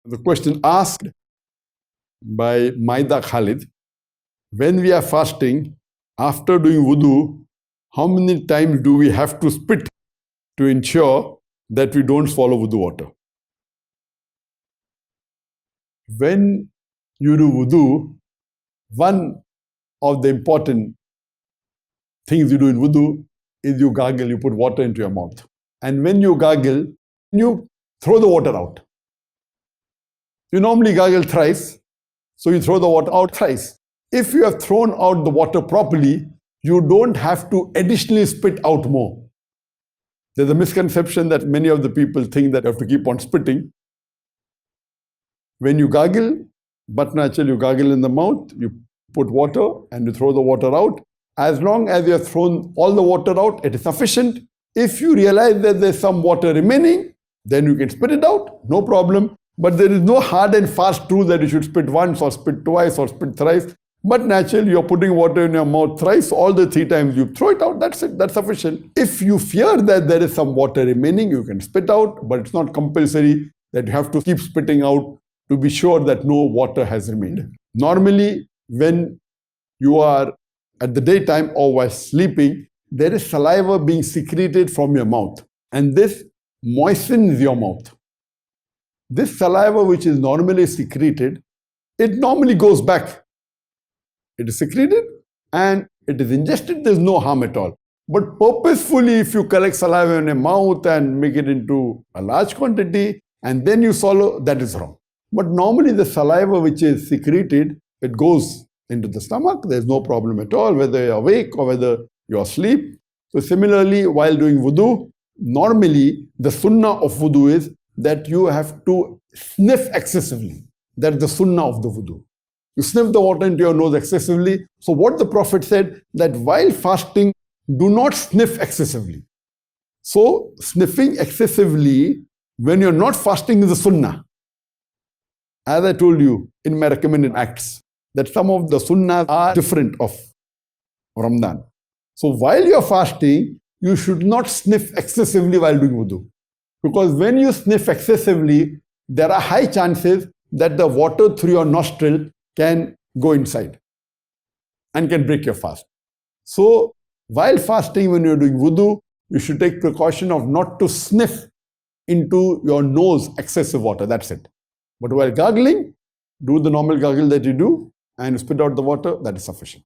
The question asked by Maida Khalid, when we are fasting, after doing wudu, how many times do we have to spit to ensure that we don't swallow wudu water? When you do wudu, one of the important things you do in wudu is you gargle, you put water into your mouth. And when you gargle, you throw the water out. You normally gargle thrice, so you throw the water out thrice. If you have thrown out the water properly, you don't have to additionally spit out more. There's a misconception that many of the people think that you have to keep on spitting. When you gargle, but naturally you gargle in the mouth, you put water and you throw the water out. As long as you have thrown all the water out, it is sufficient. If you realize that there's some water remaining, then you can spit it out, no problem. But there is no hard and fast rule that you should spit once or spit twice or spit thrice. But naturally, you're putting water in your mouth thrice, all the 3 times you throw it out, that's it, that's sufficient. If you fear that there is some water remaining, you can spit out, but it's not compulsory that you have to keep spitting out to be sure that no water has remained. Normally, when you are at the daytime or while sleeping, there is saliva being secreted from your mouth, and this moistens your mouth. This saliva, which is normally secreted, it normally goes back. It is secreted and it is ingested, there's no harm at all. But purposefully, if you collect saliva in your mouth and make it into a large quantity and then you swallow, that is wrong. But normally the saliva which is secreted, it goes into the stomach, there's no problem at all, whether you're awake or whether you're asleep. So similarly, while doing wudu, normally the sunnah of wudu is that you have to sniff excessively. That's the sunnah of the wudu. You sniff the water into your nose excessively. So what the Prophet said, that while fasting, do not sniff excessively. So sniffing excessively when you're not fasting is a sunnah. As I told you in my recommended acts, that some of the sunnahs are different of Ramadan. So while you're fasting, you should not sniff excessively while doing wudu. Because when you sniff excessively, there are high chances that the water through your nostril can go inside and can break your fast. So while fasting, when you're doing wudu, you should take precaution of not to sniff into your nose excessive water, that's it. But while gargling, do the normal gargle that you do and spit out the water, that is sufficient.